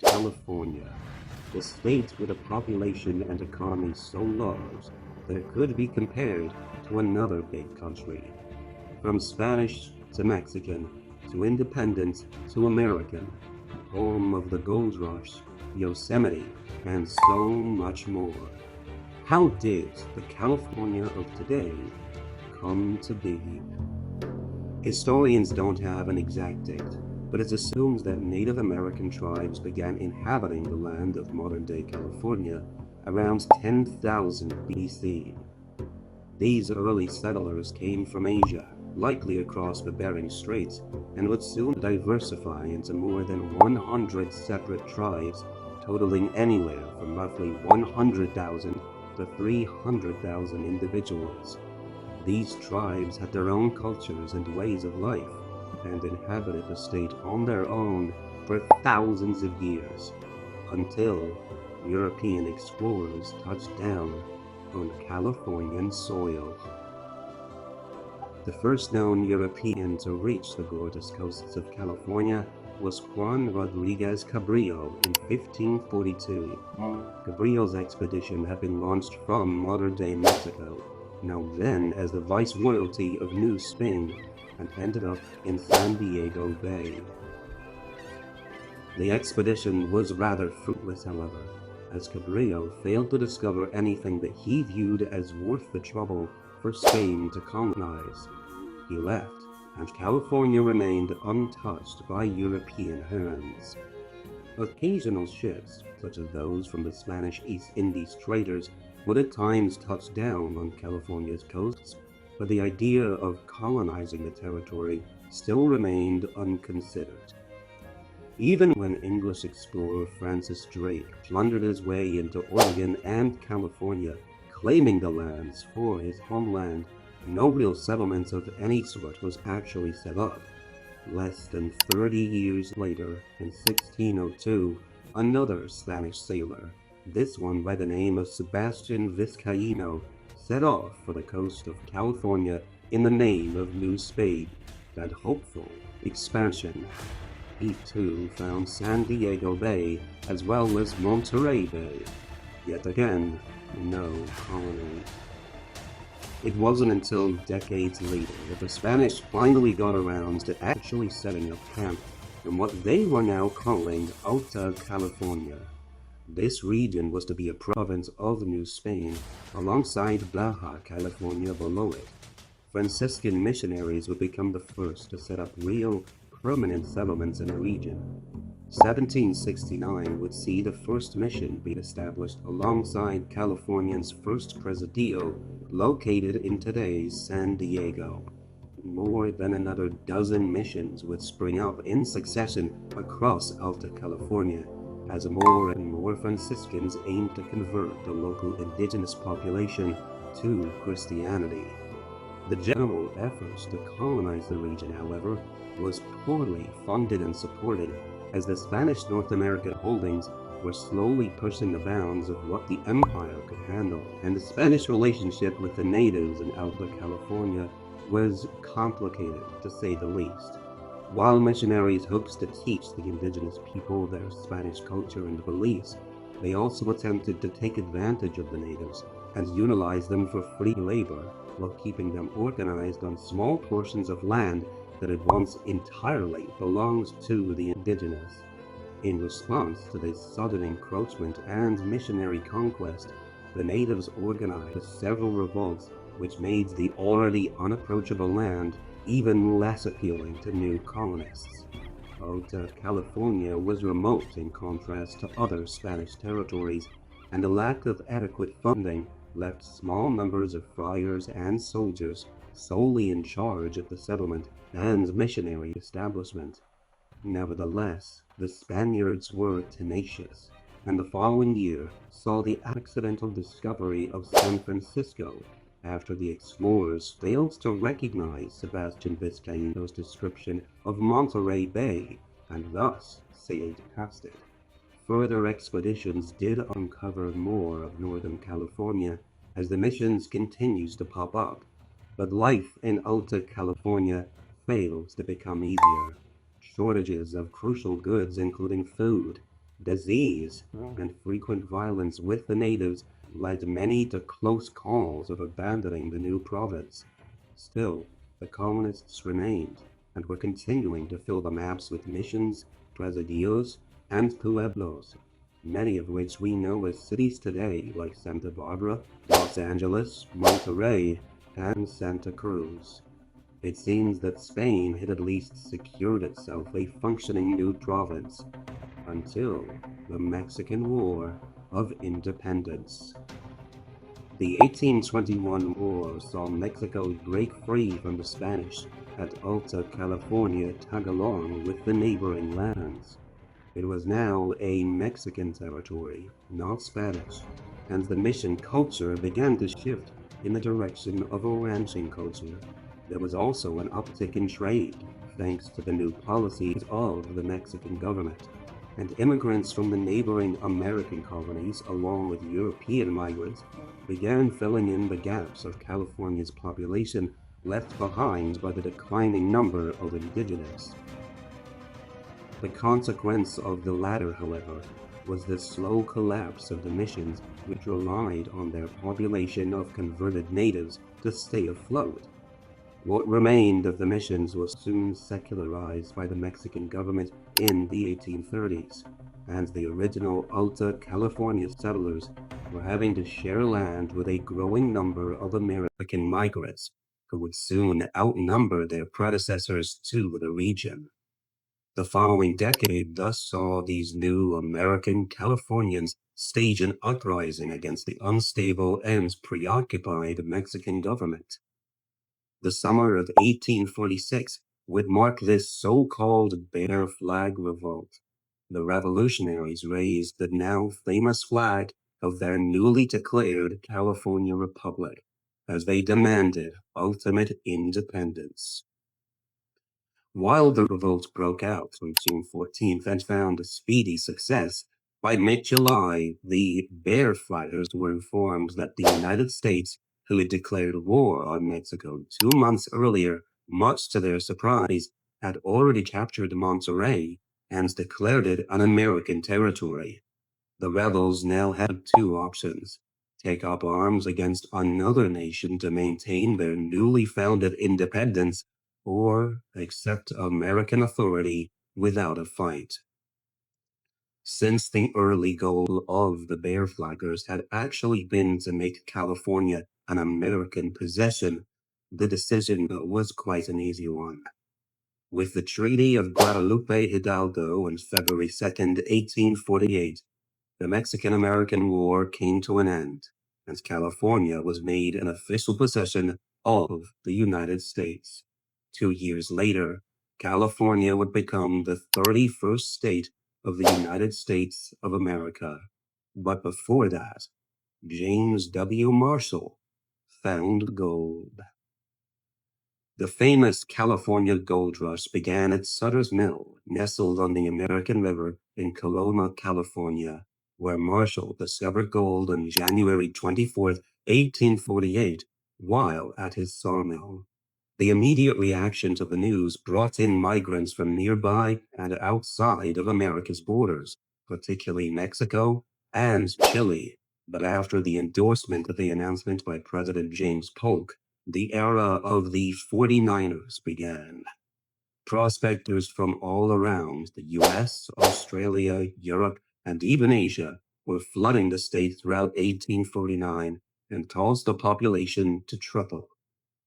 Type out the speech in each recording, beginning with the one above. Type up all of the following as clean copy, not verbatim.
California, the state with a population and economy so large that it could be compared to another big country. From Spanish to Mexican, to independent to American, home of the gold rush, Yosemite, and so much more. How did the California of today come to be? Historians don't have an exact date, but it's assumed that Native American tribes began inhabiting the land of modern-day California around 10,000 BC. These early settlers came from Asia, likely across the Bering Straits, and would soon diversify into more than 100 separate tribes, totaling anywhere from roughly 100,000 to 300,000 individuals. These tribes had their own cultures and ways of life, and inhabited the state on their own for thousands of years, until European explorers touched down on Californian soil. The first known European to reach the gorgeous coasts of California was Juan Rodriguez Cabrillo in 1542. Cabrillo's expedition had been launched from modern-day Mexico, known then as the Viceroyalty of New Spain, and ended up in San Diego Bay. The expedition was rather fruitless, however, as Cabrillo failed to discover anything that he viewed as worth the trouble for Spain to colonize. He left, and California remained untouched by European hands. Occasional ships, such as those from the Spanish East Indies traders, would at times touch down on California's coasts, but the idea of colonizing the territory still remained unconsidered. Even when English explorer Francis Drake plundered his way into Oregon and California, claiming the lands for his homeland, no real settlement of any sort was actually set up. Less than 30 years later, in 1602, another Spanish sailor, this one by the name of Sebastian Vizcaino, set off for the coast of California in the name of New Spain and hopeful expansion. He too found San Diego Bay as well as Monterey Bay. Yet again, no colony. It wasn't until decades later that the Spanish finally got around to actually setting up camp in what they were now calling Alta California. This region was to be a province of New Spain, alongside Baja California below it. Franciscan missionaries would become the first to set up real, permanent settlements in the region. 1769 would see the first mission be established alongside California's first presidio, located in today's San Diego. More than another dozen missions would spring up in succession across Alta California, as more and more Franciscans aimed to convert the local indigenous population to Christianity. The general efforts to colonize the region, however, was poorly funded and supported, as the Spanish North American holdings were slowly pushing the bounds of what the empire could handle, and the Spanish relationship with the natives in Alta California was complicated, to say the least. While missionaries hoped to teach the indigenous people their Spanish culture and beliefs, they also attempted to take advantage of the natives and utilize them for free labor, while keeping them organized on small portions of land that had once entirely belonged to the indigenous. In response to this sudden encroachment and missionary conquest, the natives organized several revolts which made the already unapproachable land even less appealing to new colonists. Alta California was remote in contrast to other Spanish territories, and the lack of adequate funding left small numbers of friars and soldiers solely in charge of the settlement and missionary establishment. Nevertheless, the Spaniards were tenacious, and the following year saw the accidental discovery of San Francisco after the explorers failed to recognize Sebastian Vizcaino's description of Monterey Bay, and thus sailed past it. Further expeditions did uncover more of Northern California as the missions continues to pop up, but life in Alta California fails to become easier. Shortages of crucial goods including food, Disease and frequent violence with the natives led many to close calls of abandoning the new province. Still, the colonists remained and were continuing to fill the maps with missions, presidios, and pueblos, many of which we know as cities today, like Santa Barbara, Los Angeles, Monterey, and Santa Cruz. It seems that Spain had at least secured itself a functioning new province until the Mexican War of Independence. The 1821 war saw Mexico break free from the Spanish at Alta California tag along with the neighboring lands. It was now a Mexican territory, not Spanish, and the mission culture began to shift in the direction of a ranching culture. There was also an uptick in trade, thanks to the new policies of the Mexican government, and immigrants from the neighboring American colonies, along with European migrants, began filling in the gaps of California's population left behind by the declining number of indigenous. The consequence of the latter, however, was the slow collapse of the missions which relied on their population of converted natives to stay afloat. What remained of the missions was soon secularized by the Mexican government in the 1830s, and the original Alta California settlers were having to share land with a growing number of American migrants who would soon outnumber their predecessors to the region. The following decade thus saw these new American Californians stage an uprising against the unstable and preoccupied Mexican government. The summer of 1846 would mark this so-called Bear Flag Revolt. The revolutionaries raised the now famous flag of their newly declared California Republic as they demanded ultimate independence. While the revolt broke out on June 14th and found a speedy success, by mid-July, the Bear Flaggers were informed that the United States, who had declared war on Mexico 2 months earlier, much to their surprise, had already captured Monterey and declared it an American territory. The rebels now had two options: take up arms against another nation to maintain their newly founded independence, or accept American authority without a fight. Since the early goal of the Bear Flaggers had actually been to make California an American possession, the decision was quite an easy one. With the Treaty of Guadalupe Hidalgo on February 2nd, 1848, the Mexican-American War came to an end, and California was made an official possession of the United States. 2 years later, California would become the 31st state of the United States of America. But before that, James W. Marshall found gold. The famous California gold rush began at Sutter's Mill, nestled on the American River in Coloma, California, where Marshall discovered gold on January 24th, 1848, while at his sawmill. The immediate reaction to the news brought in migrants from nearby and outside of America's borders, particularly Mexico and Chile. But after the endorsement of the announcement by President James Polk, the era of the 49ers began. Prospectors from all around the U.S., Australia, Europe, and even Asia were flooding the state throughout 1849 and caused the population to triple.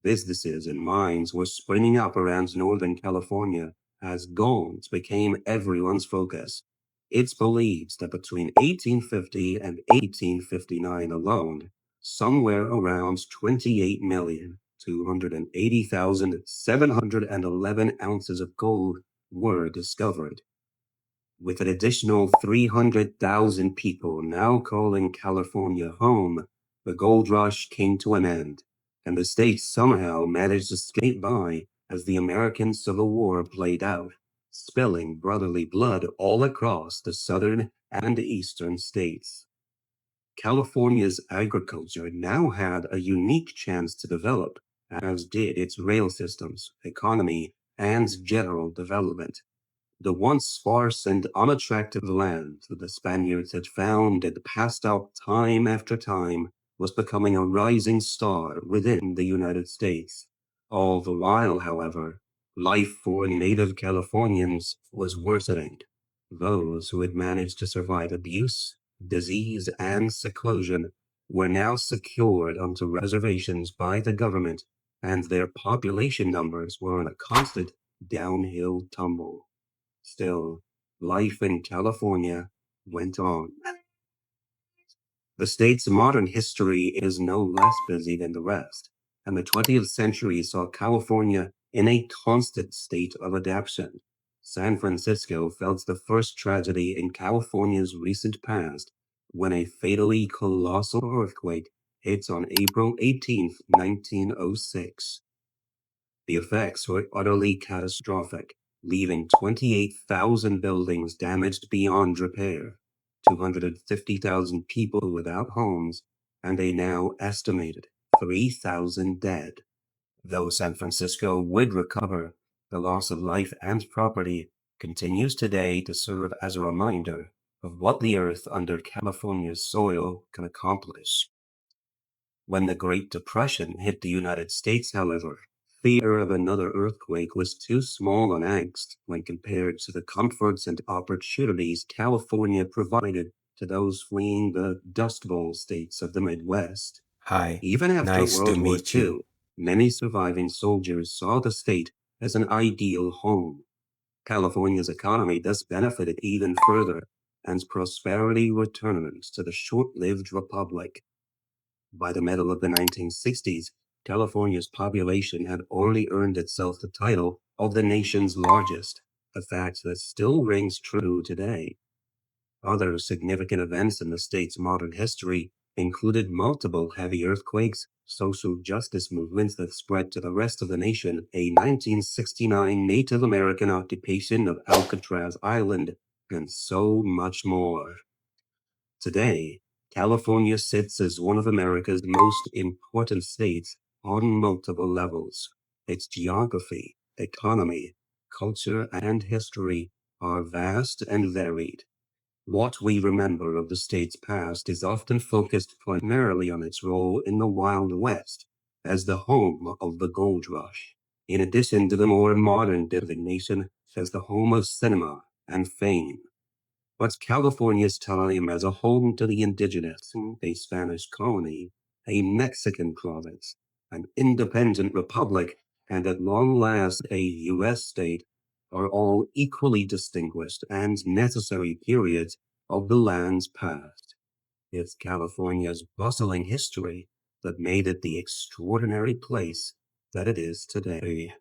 Businesses and mines were springing up around Northern California as gold became everyone's focus. It's believed that between 1850 and 1859 alone, somewhere around 28,280,711 ounces of gold were discovered. With an additional 300,000 people now calling California home, the gold rush came to an end, and the state somehow managed to skate by as the American Civil War played out, spilling brotherly blood all across the southern and eastern states. California's agriculture now had a unique chance to develop, as did its rail systems, economy, and general development. The once sparse and unattractive land that the Spaniards had found and passed out time after time was becoming a rising star within the United States. All the while, however, life for native Californians was worsening. Those who had managed to survive abuse, disease, and seclusion were now secured onto reservations by the government, and their population numbers were on a constant downhill tumble. Still, life in California went on. The state's modern history is no less busy than the rest, and the 20th century saw California in a constant state of adaptation. San Francisco felt the first tragedy in California's recent past when a fatally colossal earthquake hit on April 18, 1906. The effects were utterly catastrophic, leaving 28,000 buildings damaged beyond repair, 250,000 people without homes, and a now estimated 3,000 dead. Though San Francisco would recover, the loss of life and property continues today to serve as a reminder of what the earth under California's soil can accomplish. When the Great Depression hit the United States, however, fear of another earthquake was too small an angst when compared to the comforts and opportunities California provided to those fleeing the Dust Bowl states of the Midwest. Hi, Even after nice to World War meet you. II, many surviving soldiers saw the state as an ideal home. California's economy thus benefited even further, and prosperity returned to the short-lived republic. By the middle of the 1960s, California's population had already earned itself the title of the nation's largest, a fact that still rings true today. Other significant events in the state's modern history included multiple heavy earthquakes, social justice movements that spread to the rest of the nation, a 1969 Native American occupation of Alcatraz Island, and so much more. Today, California sits as one of America's most important states on multiple levels. Its geography, economy, culture, and history are vast and varied. What we remember of the state's past is often focused primarily on its role in the Wild West as the home of the gold rush, in addition to the more modern designation as the home of cinema and fame. But California's time as a home to the Indigenous, a Spanish colony, a Mexican province, an independent republic, and at long last a U.S. state are all equally distinguished and necessary periods of the land's past. It's California's bustling history that made it the extraordinary place that it is today.